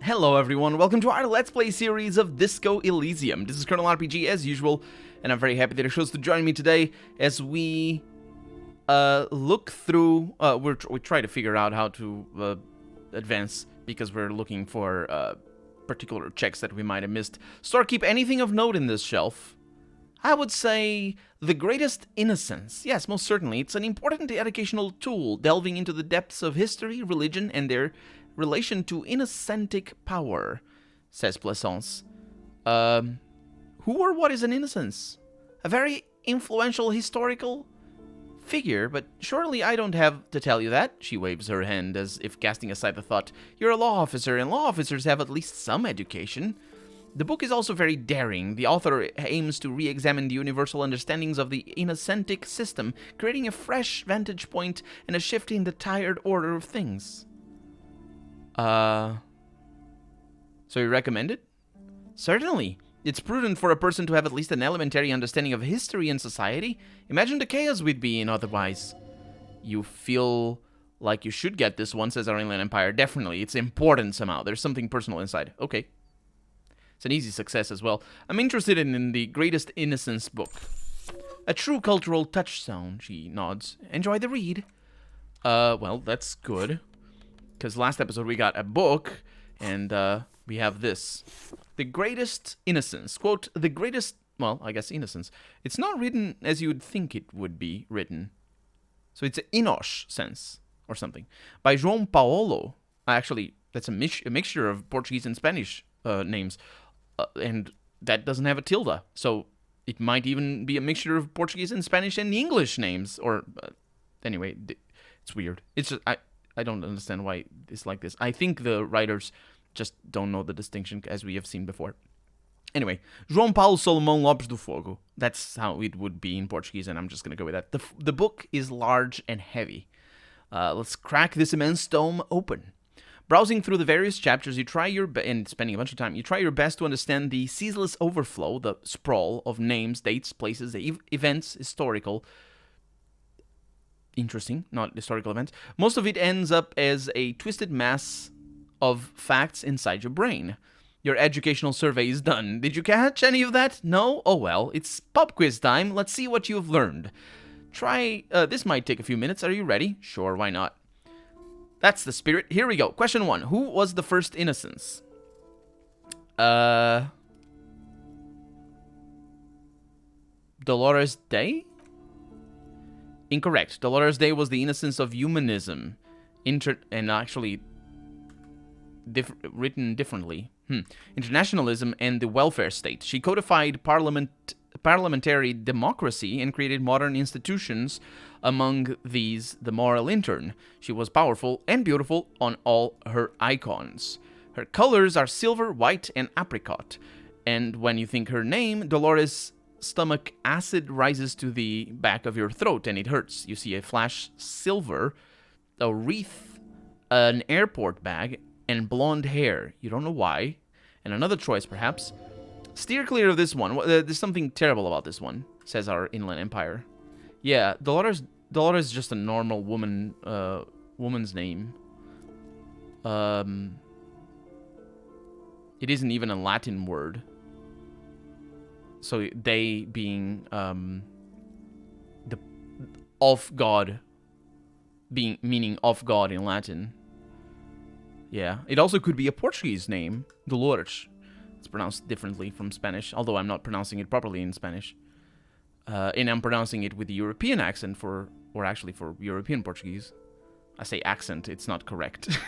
Hello everyone, welcome to our Let's Play series of Disco Elysium. This is Colonel RPG as usual, and I'm very happy that you chose to join me today as we look through, we try to figure out how to advance because we're looking for particular checks that we might have missed. Storekeep, anything of note in this shelf? I would say the greatest innocence. Yes, most certainly. It's an important educational tool, delving into the depths of history, religion, and their relation to innocentic power, says Plaisance. Who or what is an innocence? A very influential historical figure, but surely I don't have to tell you that. She waves her hand as if casting aside the thought. You're a law officer, and law officers have at least some education. The book is also very daring. The author aims to re-examine the universal understandings of the innocentic system, creating a fresh vantage point and a shift in the tired order of things. So you recommend it? Certainly. It's prudent for a person to have at least an elementary understanding of history and society. Imagine the chaos we'd be in otherwise. You feel like you should get this one, says our Inland Empire. Definitely. It's important somehow. There's something personal inside. Okay. It's an easy success as well. I'm interested in the Greatest Innocence book. A true cultural touchstone, she nods. Enjoy the read. Well, that's good. Because last episode we got a book, and we have this. The Greatest Innocence. Quote, the greatest, well, I guess innocence. It's not written as you would think it would be written. So it's an Inosh sense, or something. By João Paulo. Actually, that's a mixture of Portuguese and Spanish names. And that doesn't have a tilde. So it might even be a mixture of Portuguese and Spanish and English names. Or, anyway, it's weird. It's just, I don't understand why it's like this. I think the writers just don't know the distinction, as we have seen before. Anyway, João Paulo Solomão Lopes do Fogo. That's how it would be in Portuguese, and I'm just going to go with that. The book is large and heavy. Let's crack this immense tome open. Browsing through the various chapters, you try and spending a bunch of time, you try your best to understand the ceaseless overflow, the sprawl of names, dates, places, events, historical. Interesting, not historical events. Most of it ends up as a twisted mass of facts inside your brain. Your educational survey is done. Did you catch any of that? No? Oh well, it's pub quiz time. Let's see what you've learned. This might take a few minutes. Are you ready? Sure, why not? That's the spirit. Here we go. Question 1. Who was the first innocence? Dolores Day? Incorrect. Dolores Day was the innocence of humanism. And actually written differently. Internationalism and the welfare state. She codified parliamentary democracy and created modern institutions, among these the moral intern. She was powerful and beautiful on all her icons. Her colors are silver, white, and apricot. And when you think her name, Dolores' stomach acid rises to the back of your throat and it hurts. You see a flash silver, a wreath, an airport bag, and blonde hair. You don't know why. And another choice, perhaps. Steer clear of this one. There's something terrible about this one, says our Inland Empire. Yeah, Dolores is just a normal woman's name. It isn't even a Latin word. So they being the of God, meaning of God in Latin. Yeah, it also could be a Portuguese name, Dolores. It's pronounced differently from Spanish, although I'm not pronouncing it properly in Spanish. And I'm pronouncing it with the European accent for European Portuguese. I say accent, it's not correct.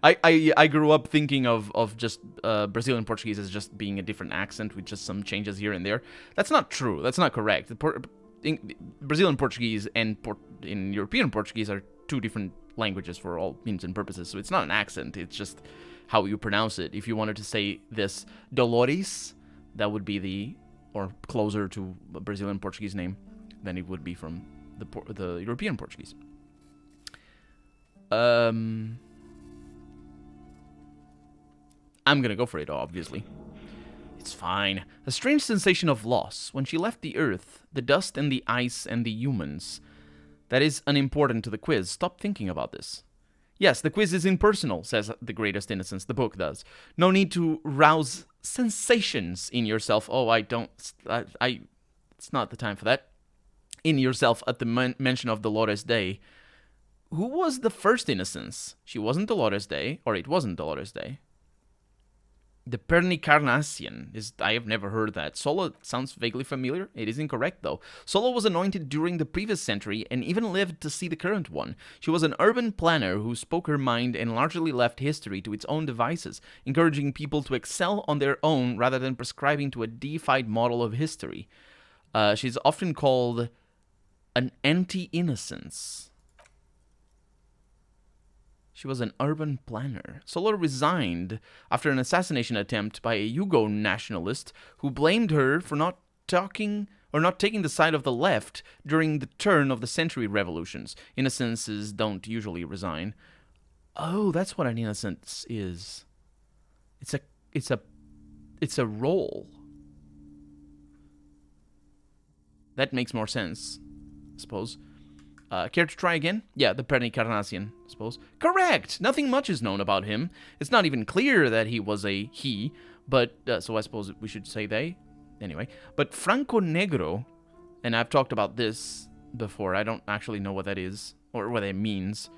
I grew up thinking of just Brazilian Portuguese as just being a different accent with just some changes here and there. That's not true. That's not correct. Brazilian Portuguese and European Portuguese are two different languages for all means and purposes. So it's not an accent. It's just how you pronounce it. If you wanted to say this Dolores, that would be or closer to a Brazilian Portuguese name than it would be from the European Portuguese. I'm gonna go for it, obviously. It's fine. A strange sensation of loss when she left the earth, the dust and the ice and the humans. That is unimportant to the quiz. Stop thinking about this. Yes, the quiz is impersonal, says The Greatest Innocence. The book does. No need to rouse sensations in yourself. Oh, I don't. It's not the time for that. In yourself at the mention of Dolores Day. Who was the first Innocence? She wasn't Dolores Day, or it wasn't Dolores Day. The Pernicarnassian is. I have never heard that. Sola sounds vaguely familiar. It is incorrect, though. Sola was anointed during the previous century and even lived to see the current one. She was an urban planner who spoke her mind and largely left history to its own devices, encouraging people to excel on their own rather than prescribing to a deified model of history. She's often called an anti-innocence. She was an urban planner. Sola resigned after an assassination attempt by a Yugo nationalist who blamed her for not taking the side of the left during the turn of the century revolutions. Innocences don't usually resign. Oh, that's what an innocence is. It's a role. That makes more sense, I suppose. Care to try again? Yeah, the Pernicarnassian, I suppose. Correct! Nothing much is known about him. It's not even clear that he was a he, but, so I suppose we should say they. Anyway, but Franco Negro, and I've talked about this before, I don't actually know what that is, or what it means.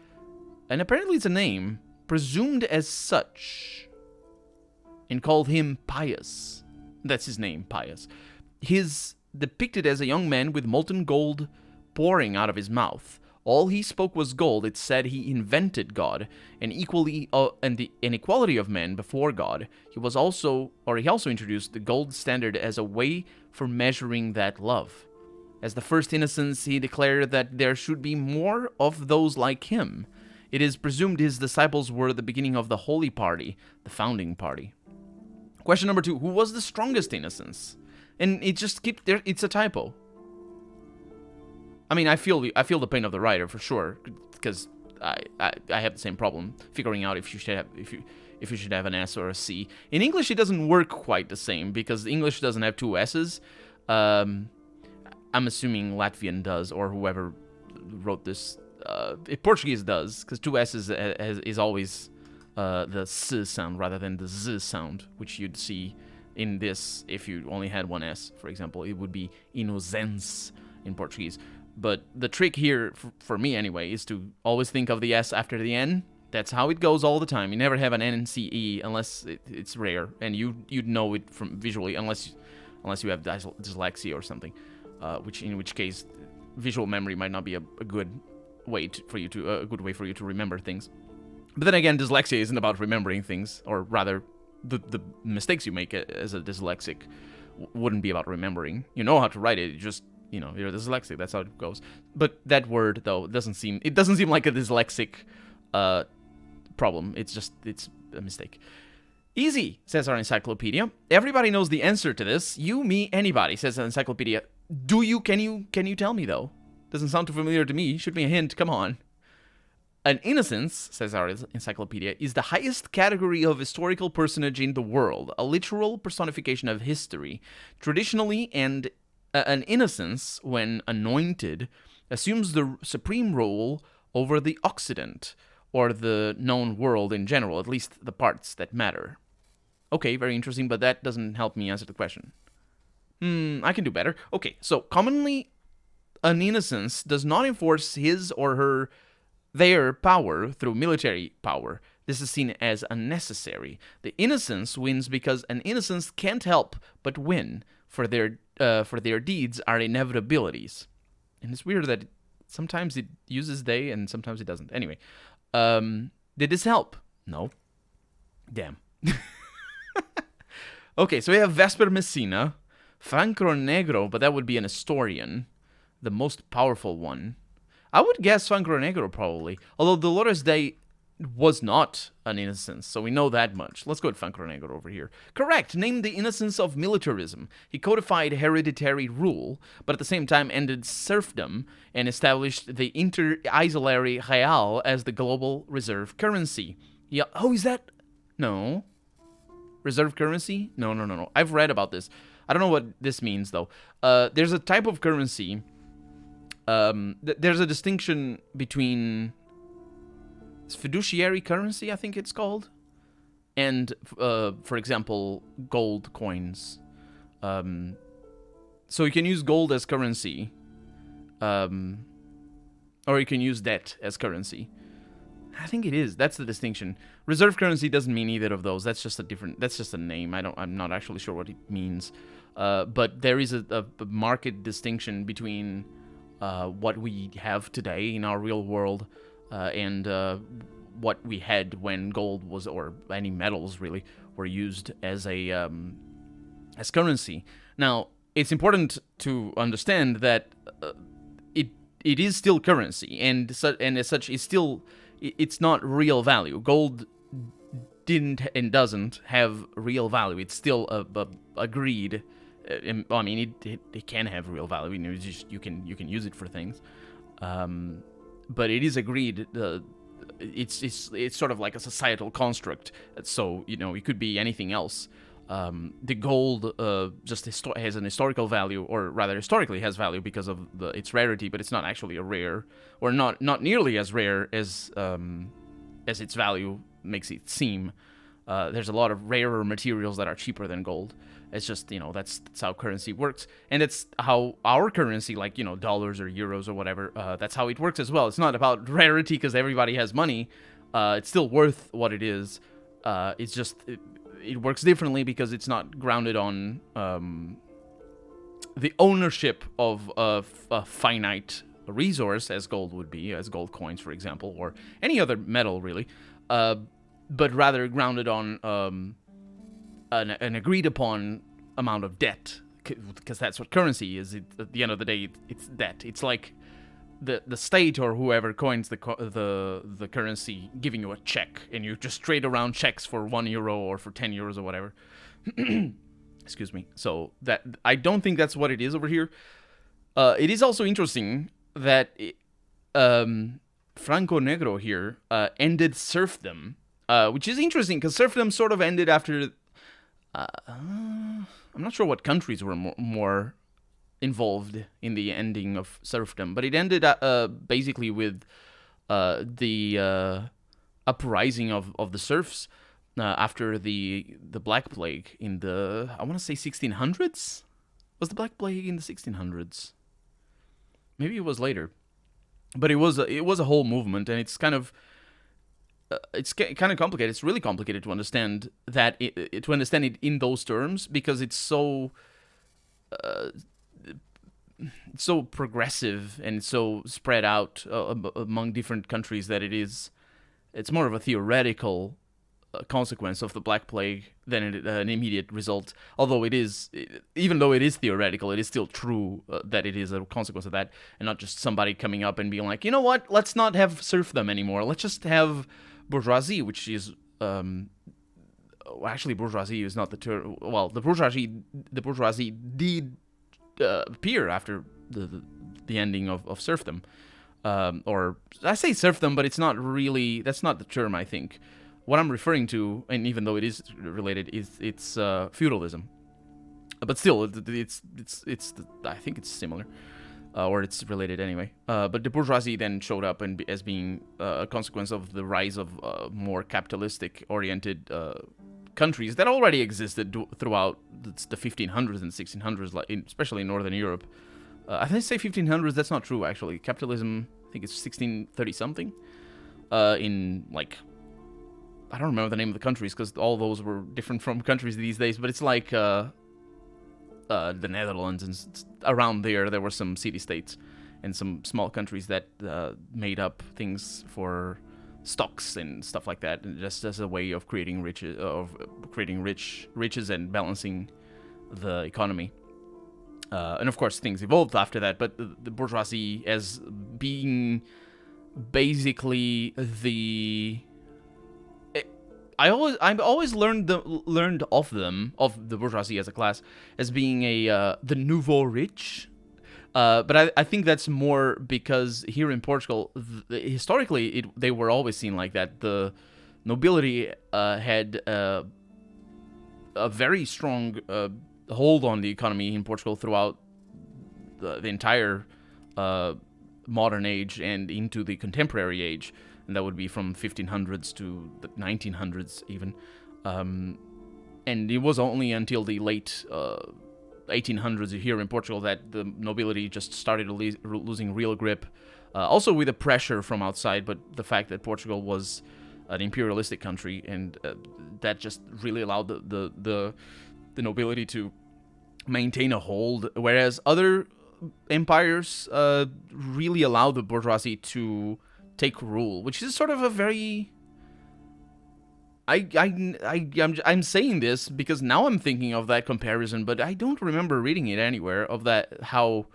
And apparently it's a name, presumed as such, and called him Pious. That's his name, Pious. His depicted as a young man with molten gold pouring out of his mouth. All he spoke was gold. It said he invented God and the inequality of men before God. He also introduced the gold standard as a way for measuring that love. As the first Innocence, he declared that there should be more of those like him. It is presumed his disciples were the beginning of the Holy Party, the founding party. Question number 2: who was the strongest Innocence? And it just keeps there. It's a typo. I mean, I feel the pain of the writer for sure, because I have the same problem figuring out if you should have an S or a C. In English, it doesn't work quite the same because English doesn't have two S's. I'm assuming Latvian does, or whoever wrote this. Portuguese does, because two S's is always the S sound rather than the Z sound, which you'd see in this if you only had one S. For example, it would be inocence in Portuguese. But the trick here, for me anyway, is to always think of the S after the N. That's how it goes all the time. You never have an NCE unless it's rare, and you'd know it from visually unless you have dyslexia or something, in which case visual memory might not be a good way for you to remember things. But then again, dyslexia isn't about remembering things, or rather, the mistakes you make as a dyslexic wouldn't be about remembering. You know how to write it, you're dyslexic, that's how it goes. But that word, though, doesn't seem like a dyslexic problem. It's a mistake. Easy, says our encyclopedia. Everybody knows the answer to this. You, me, anybody, says the encyclopedia. Do you? Can you tell me, though? Doesn't sound too familiar to me. Shoot me a hint, come on. An innocence, says our encyclopedia, is the highest category of historical personage in the world, a literal personification of history. Traditionally, and an innocence, when anointed, assumes the supreme role over the Occident, or the known world in general, at least the parts that matter. Okay, very interesting, but that doesn't help me answer the question. I can do better. Okay, so commonly, an innocence does not enforce his or their power through military power. This is seen as unnecessary. The innocence wins because an innocence can't help but win, for their deeds are inevitabilities. And it's weird that sometimes it uses they and sometimes it doesn't. Anyway, did this help? No. Damn. Okay, so we have Vesper Messina, Franco Negro, but that would be an historian, the most powerful one. I would guess Franco Negro probably, although Dolores Day was not an innocence, so we know that much. Let's go with Franco Negro over here. Correct, named the innocence of militarism. He codified hereditary rule, but at the same time ended serfdom and established the Inter-Isolari Real as the global reserve currency. Yeah. Oh, is that? No. Reserve currency? No. I've read about this. I don't know what this means, though. There's a type of currency. There's a distinction between fiduciary currency, I think it's called, and for example, gold coins. So you can use gold as currency, or you can use debt as currency. I think it is. That's the distinction. Reserve currency doesn't mean either of those. That's just a different. That's just a name. I'm not actually sure what it means. But there is a marked distinction between what we have today in our real world and what we had when gold was, or any metals really, were used as a as currency. Now, it's important to understand that it is still currency, and as such, it's not real value. Gold didn't and doesn't have real value. It's still agreed. I mean, it can have real value. You can use it for things, but it is agreed. It's sort of like a societal construct. So it could be anything else. The gold just has an historical value, or rather historically has value because of its rarity, but it's not actually a rare, or not nearly as rare as its value makes it seem. There's a lot of rarer materials that are cheaper than gold. It's just, that's how currency works. And it's how our currency, like, dollars or euros or whatever, that's how it works as well. It's not about rarity because everybody has money. It's still worth what it is. It's just... It works differently because it's not grounded on the ownership of a finite resource, as gold would be, as gold coins, for example, or any other metal, really, but rather grounded on an agreed-upon amount of debt, because that's what currency is. At the end of the day, it's debt. It's like the state or whoever coins the currency giving you a check, and you just trade around checks for €1 or for €10 or whatever. Excuse me. So that, I don't think that's what it is over here. It is also interesting that Franco Negro here ended serfdom, which is interesting because serfdom sort of ended after. I'm not sure what countries were more involved in the ending of serfdom, but it ended basically with the uprising of the serfs after the Black Plague in the, I want to say 1600s? Was the Black Plague in the 1600s? Maybe it was later, but it was a whole movement, and it's kind of complicated. It's really complicated to understand that to understand it in those terms, because it's so progressive and so spread out among different countries that it's more of a theoretical consequence of the Black Plague than an immediate result. Although even though it is theoretical, it is still true that it is a consequence of that, and not just somebody coming up and being like, you know what, let's not have serfdom anymore. Let's just have bourgeoisie, which is actually, bourgeoisie is not the term. Well, the bourgeoisie did appear after the ending of serfdom, or I say serfdom, but it's not really. That's not the term. I think what I'm referring to, and even though it is related, it's feudalism. But still, it's I think it's similar, or it's related anyway. But the bourgeoisie then showed up as being a consequence of the rise of more capitalistic-oriented countries that already existed throughout the 1500s and 1600s, especially in Northern Europe. I think I say 1500s. That's not true, actually. Capitalism, I think it's 1630 something. In like, I don't remember the name of the countries because all those were different from countries these days. But it's like the Netherlands, and around there were some city-states and some small countries that made up things for stocks and stuff like that, and just as a way of creating riches and balancing the economy. And of course, things evolved after that. But the bourgeoisie, as being basically I've always learned of the bourgeoisie as a class as being the nouveau rich. But I think that's more because here in Portugal, historically, they were always seen like that. The nobility had a very strong hold on the economy in Portugal throughout the entire modern age and into the contemporary age. and that would be from 1500s to the 1900s even. And it was only until the late 1800s here in Portugal that the nobility just started losing real grip. Also with the pressure from outside, but the fact that Portugal was an imperialistic country, and that just really allowed the nobility to maintain a hold, whereas other empires really allow the bourgeoisie to take rule, which is sort of a very... I'm saying this because now I'm thinking of that comparison, but I don't remember reading it anywhere of that, how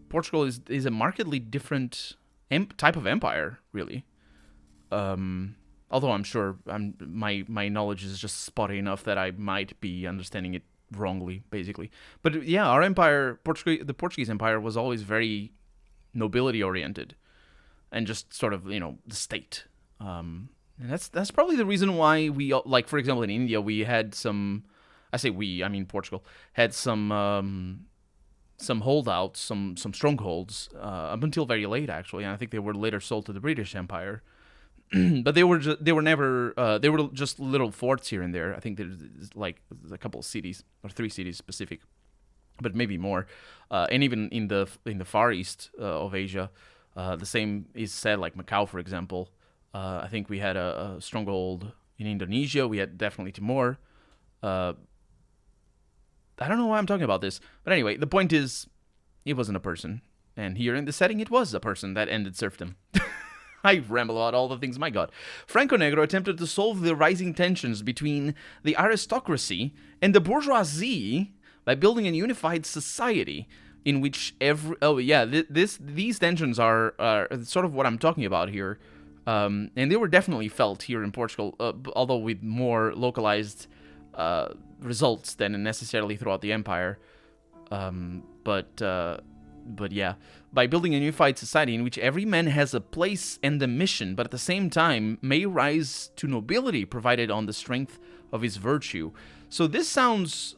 Portugal is a markedly different type of empire, really. Although I'm sure my knowledge is just spotty enough that I might be understanding it wrongly, basically. But yeah, our empire, the Portuguese Empire, was always very nobility oriented, and just sort of, the state. And that's probably the reason why we, like, for example, in India, we had some... I say we, I mean Portugal, had some holdouts, some strongholds, up until very late, actually. And I think they were later sold to the British Empire. But they were just little forts here and there. I think there's like a couple of cities, or 3 cities specific, but maybe more. And even in the Far East of Asia, the same is said, like Macau, for example. I think we had a stronghold in Indonesia. We had definitely Timor. I don't know why I'm talking about this. But anyway, the point is, it wasn't a person. And here in the setting, it was a person that ended serfdom. I ramble about all the things, my god. Franco Negro attempted to solve the rising tensions between the aristocracy and the bourgeoisie by building a unified society in which these tensions are sort of what I'm talking about here. And they were definitely felt here in Portugal, although with more localized results than necessarily throughout the empire. But yeah, by building a unified society in which every man has a place and a mission, but at the same time may rise to nobility provided on the strength of his virtue. So this sounds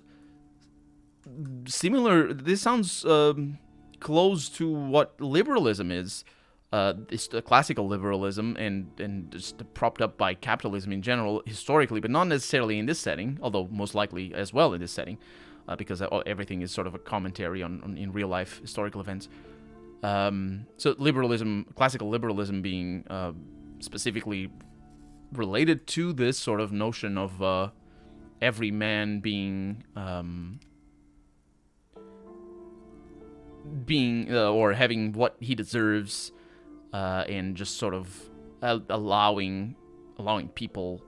similar. This sounds close to what liberalism is. It's the classical liberalism and just propped up by capitalism in general historically, but not necessarily in this setting, although most likely as well in this setting, because everything is sort of a commentary on in real life historical events. So liberalism, classical liberalism, being specifically related to this sort of notion of every man being or having what he deserves. And just sort of allowing people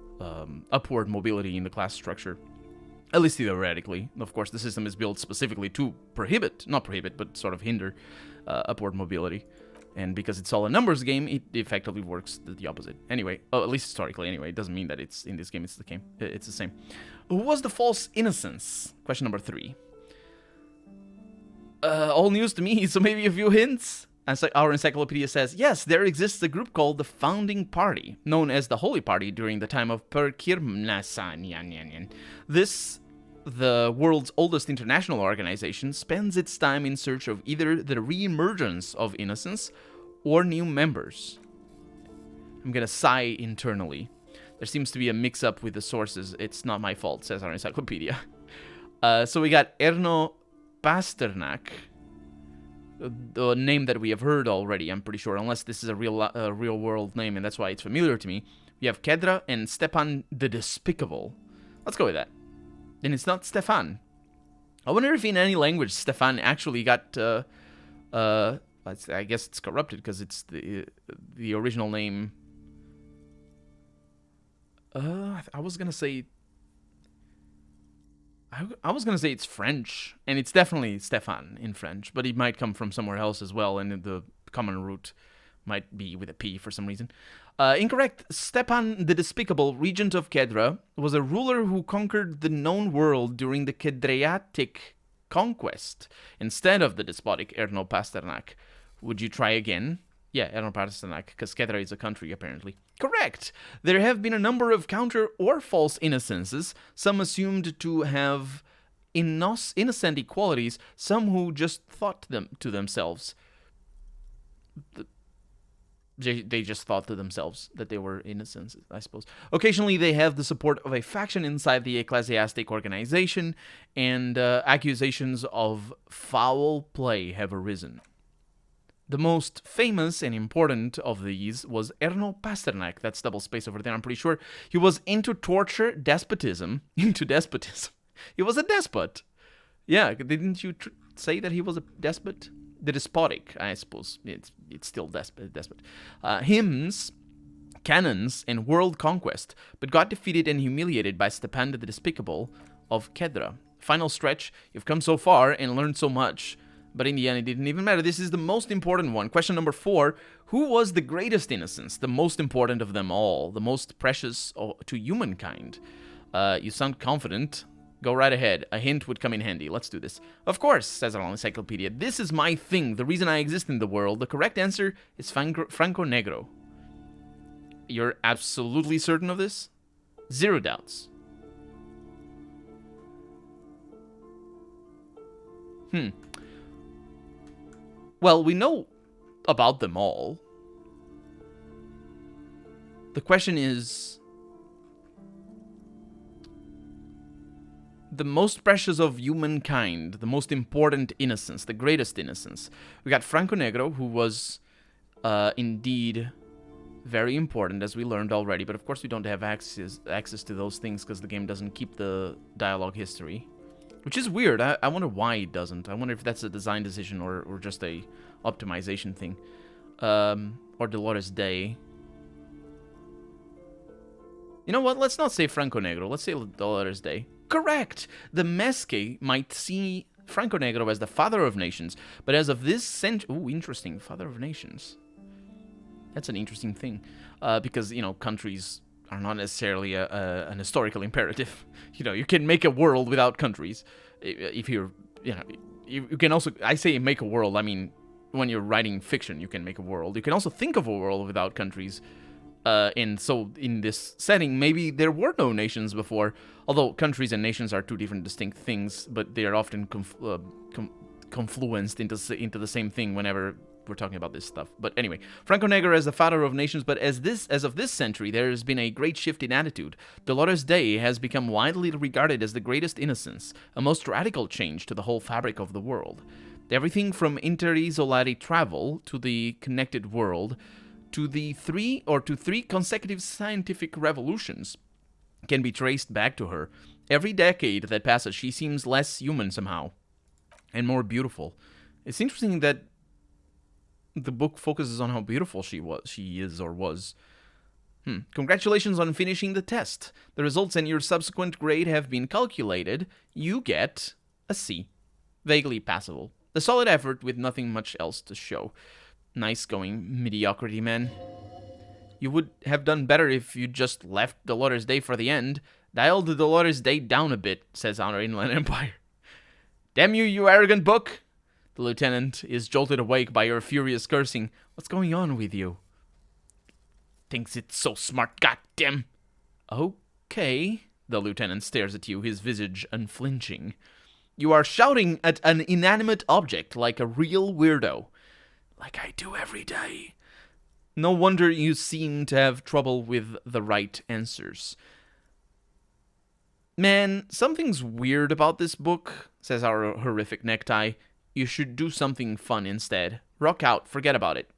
upward mobility in the class structure, at least theoretically. Of course, the system is built specifically to not prohibit, but sort of hinder upward mobility. And because it's all a numbers game, it effectively works the opposite. Anyway, at least historically anyway. It doesn't mean that it's in this game it's the same. Who was the false innocence? Question number 3. All news to me, so maybe a few hints? Our encyclopedia says, yes, there exists a group called the Founding Party, known as the Holy Party during the time of Perkirmnasan. This, the world's oldest international organization, spends its time in search of either the re-emergence of innocence or new members. I'm gonna sigh internally. There seems to be a mix-up with the sources. It's not my fault, says our encyclopedia. So we got Erno Pasternak, the name that we have heard already, I'm pretty sure, unless this is a real world name, and that's why it's familiar to me. We have Kedra and Stepan the Despicable. Let's go with that. And it's not Stefan. I wonder if in any language Stefan actually got, I guess it's corrupted because it's the original name. I was gonna say it's French, and it's definitely Stefan in French, but it might come from somewhere else as well, and the common root might be with a P for some reason. Incorrect. Stepan the Despicable, regent of Kedra, was a ruler who conquered the known world during the Kedriatic conquest, instead of the despotic Erno Pasternak. Would you try again? Yeah, Erno Pasternak, because Kedra is a country, apparently. Correct! There have been a number of counter or false innocences, some assumed to have innocent equalities, some who just thought them to themselves. They just thought to themselves that they were innocents, I suppose. Occasionally, they have the support of a faction inside the ecclesiastic organization, and accusations of foul play have arisen. The most famous and important of these was Erno Pasternak. That's double space over there, I'm pretty sure. He was into torture, despotism. Into despotism. He was a despot. Yeah, didn't you say that he was a despot? The despotic, I suppose. It's still despot. Hymns, cannons, and world conquest, but got defeated and humiliated by Stepan the Despicable of Kedra. Final stretch, you've come so far and learned so much, but in the end it didn't even matter. This is the most important one. Question number 4, who was the greatest innocence, the most important of them all, the most precious to humankind? You sound confident. Go right ahead. A hint would come in handy. Let's do this. Of course, says our encyclopedia. This is my thing, the reason I exist in the world. The correct answer is Franco Negro. You're absolutely certain of this? 0 doubts. Well, we know about them all. The question is, the most precious of humankind, the most important innocence, the greatest innocence. We got Franco Negro, who was indeed very important, as we learned already, but of course we don't have access to those things because the game doesn't keep the dialogue history, which is weird. I wonder why it doesn't. I wonder if that's a design decision or just a optimization thing. Or Dolores Day. You know what? Let's not say Franco Negro. Let's say Dolores Day. Correct! The Mesque might see Franco Negro as the father of nations, but as of this century... Ooh, interesting. Father of nations. That's an interesting thing. Because, you know, countries are not necessarily an historical imperative. You know, you can make a world without countries. If you're... You know, you can also... I say make a world, I mean, when you're writing fiction, you can make a world. You can also think of a world without countries. And so in this setting, maybe there were no nations before, although countries and nations are two different distinct things, but they are often confluenced into the same thing whenever we're talking about this stuff. But anyway, Franco Negro as the father of nations, but as of this century, there has been a great shift in attitude. Dolores Day has become widely regarded as the greatest innocence, a most radical change to the whole fabric of the world. Everything from interisolati travel to the connected world, to three consecutive scientific revolutions can be traced back to her. Every decade that passes, she seems less human somehow, and more beautiful. It's interesting that the book focuses on how beautiful she is or was. Congratulations on finishing the test. The results and your subsequent grade have been calculated. You get a C. Vaguely passable. A solid effort with nothing much else to show. Nice going, mediocrity man. You would have done better if you just left Dolores Day for the end. Dial the Dolores Day down a bit, says our Inland Empire. Damn you, you arrogant book! The lieutenant is jolted awake by your furious cursing. What's going on with you? Thinks it's so smart, goddamn. Okay. The lieutenant stares at you, his visage unflinching. You are shouting at an inanimate object like a real weirdo. Like I do every day. No wonder you seem to have trouble with the right answers. Man, something's weird about this book, says our horrific necktie. You should do something fun instead. Rock out, forget about it.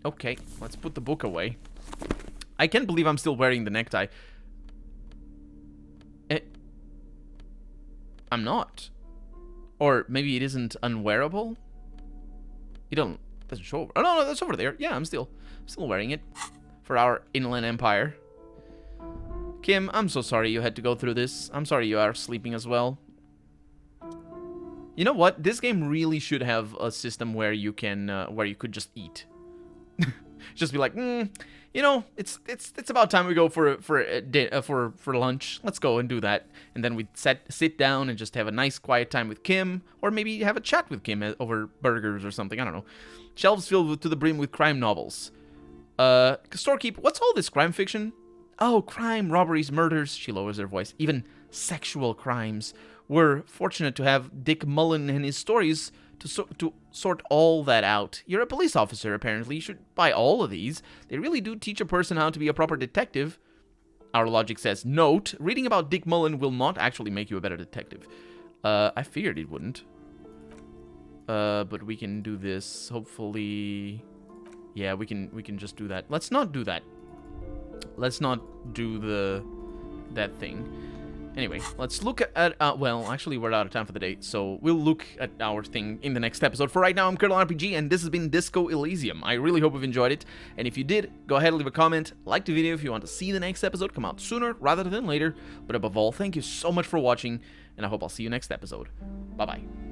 Okay, let's put the book away. I can't believe I'm still wearing the necktie. I'm not. Or maybe it isn't unwearable? You doesn't show over. Oh, no, that's over there. Yeah, I'm still wearing it for our Inland Empire. Kim, I'm so sorry you had to go through this. I'm sorry you are sleeping as well. You know what? This game really should have a system where you can, where you could just eat. Just be like, you know, it's about time we go for lunch. Let's go and do that, and then we'd sit down and just have a nice quiet time with Kim, or maybe have a chat with Kim over burgers or something. I don't know. Shelves filled to the brim with crime novels. Storekeep, what's all this crime fiction? Oh, crime, robberies, murders. She lowers her voice. Even sexual crimes. We're fortunate to have Dick Mullen and his stories to sort all that out. You're a police officer, apparently. You should buy all of these. They really do teach a person how to be a proper detective. Our logic says, note, reading about Dick Mullen will not actually make you a better detective. I figured it wouldn't. But we can do this, hopefully. Yeah, we can just do that. Let's not do that. Let's not do that thing. Anyway, let's look at, well, actually, we're out of time for the day, so we'll look at our thing in the next episode. For right now, I'm Colonel RPG, and this has been Disco Elysium. I really hope you've enjoyed it, and if you did, go ahead and leave a comment, like the video if you want to see the next episode come out sooner rather than later, but above all, thank you so much for watching, and I hope I'll see you next episode. Bye-bye.